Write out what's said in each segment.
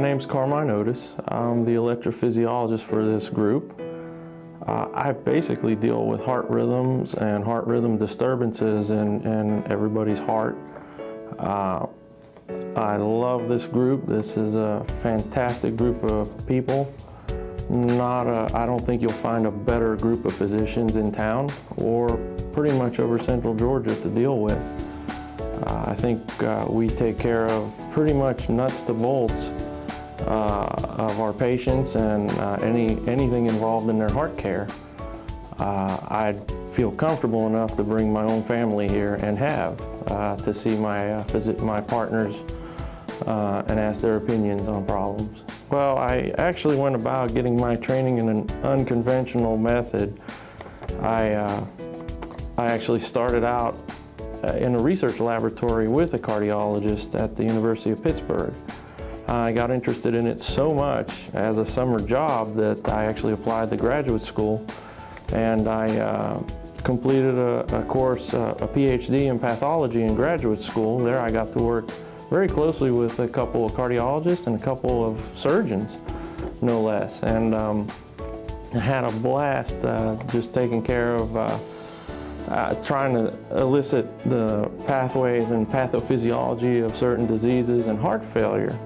name's Carmine Oddis. I'm the electrophysiologist for this group. I basically deal with heart rhythms and heart rhythm disturbances in everybody's heart. I love this group. This is a fantastic group of people. I don't think you'll find a better group of physicians in town or pretty much over Central Georgia to deal with. I think we take care of pretty much nuts to bolts of our patients and anything involved in their heart care. I feel comfortable enough to bring my own family here and have to see my partners and ask their opinions on problems. Well, I actually went about getting my training in an unconventional method. I actually started out in a research laboratory with a cardiologist at the University of Pittsburgh. I got interested in it so much as a summer job that I actually applied to graduate school, and I completed a course, a Ph.D. in pathology in graduate school. There I got to work very closely with a couple of cardiologists and a couple of surgeons, no less, and I had a blast just taking care of trying to elicit the pathways and pathophysiology of certain diseases and heart failure.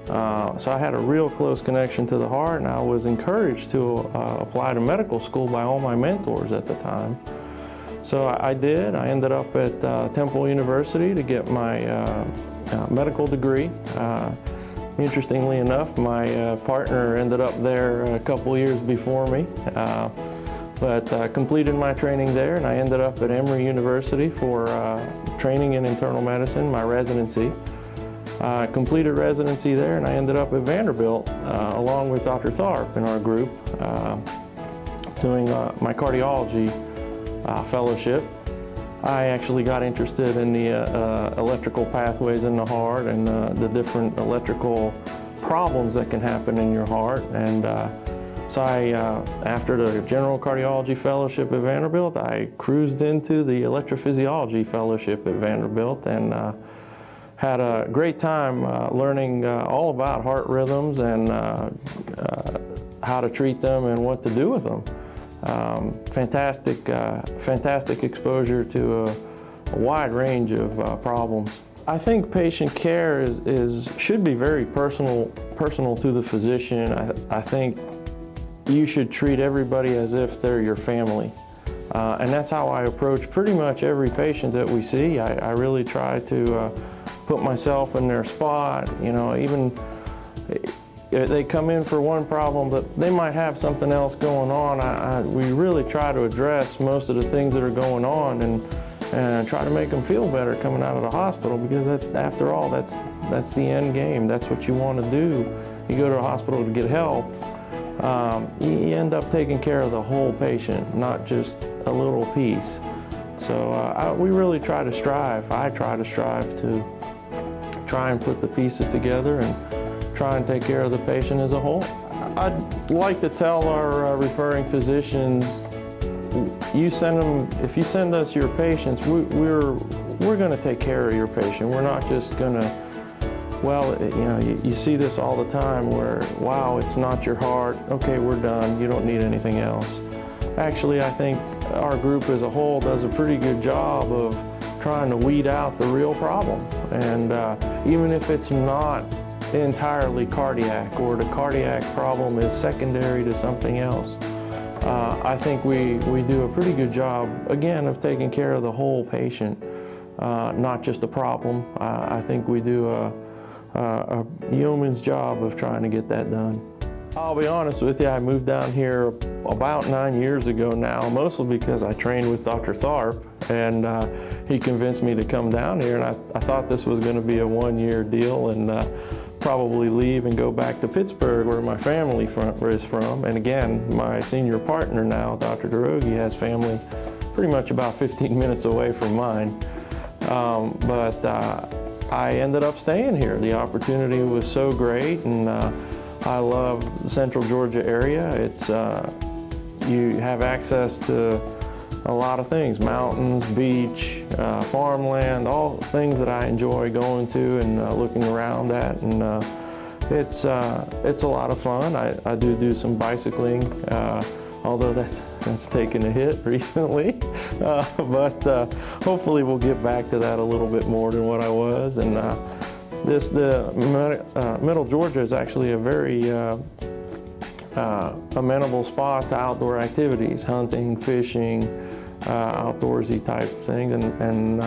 So I had a real close connection to the heart, and I was encouraged to apply to medical school by all my mentors at the time. So I did. I ended up at Temple University to get my medical degree. Interestingly enough, my partner ended up there a couple years before me. But completed my training there, and I ended up at Emory University for training in internal medicine, my residency. Completed residency there, and I ended up at Vanderbilt along with Dr. Tharp in our group doing my cardiology fellowship. I actually got interested in the electrical pathways in the heart and the different electrical problems that can happen in your heart. And so after the general cardiology fellowship at Vanderbilt, I cruised into the electrophysiology fellowship at Vanderbilt and had a great time learning all about heart rhythms and how to treat them and what to do with them. Fantastic exposure to a wide range of problems. I think patient care should be very personal to the physician. I think you should treat everybody as if they're your family. And that's how I approach pretty much every patient that we see. I really try to put myself in their spot. You know, even they come in for one problem, but they might have something else going on. We really try to address most of the things that are going on and try to make them feel better coming out of the hospital, because after all, that's the end game. That's what you want to do. You go to the hospital to get help. You end up taking care of the whole patient, not just a little piece. So we really try to strive. I try to strive to try and put the pieces together and try and take care of the patient as a whole. I'd like to tell our referring physicians, if you send us your patients, we're going to take care of your patient. We're not just going to, well, you know, you see this all the time where, wow, it's not your heart. Okay, we're done. You don't need anything else. Actually, I think our group as a whole does a pretty good job of trying to weed out the real problem. And even if it's not entirely cardiac, or the cardiac problem is secondary to something else, I think we do a pretty good job, again, of taking care of the whole patient, not just the problem. I think we do a yeoman's job of trying to get that done. I'll be honest with you, I moved down here about 9 years ago now, mostly because I trained with Dr. Tharp, and he convinced me to come down here, and I thought this was going to be a one-year deal and probably leave and go back to Pittsburgh, where my family is from. And again, my senior partner now, Dr. Derogi, has family pretty much about 15 minutes away from mine. But I ended up staying here. The opportunity was so great, and I love the Central Georgia area. It's you have access to a lot of things: mountains, beach, farmland, all things that I enjoy going to and looking around at. And It's a lot of fun. I do some bicycling, although that's taken a hit recently. But hopefully we'll get back to that a little bit more than what I was. And Middle Georgia is actually a very amenable spot to outdoor activities, hunting, fishing, outdoorsy type things. And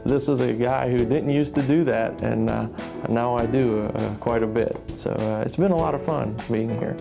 this is a guy who didn't used to do that, and now I do quite a bit. So it's been a lot of fun being here.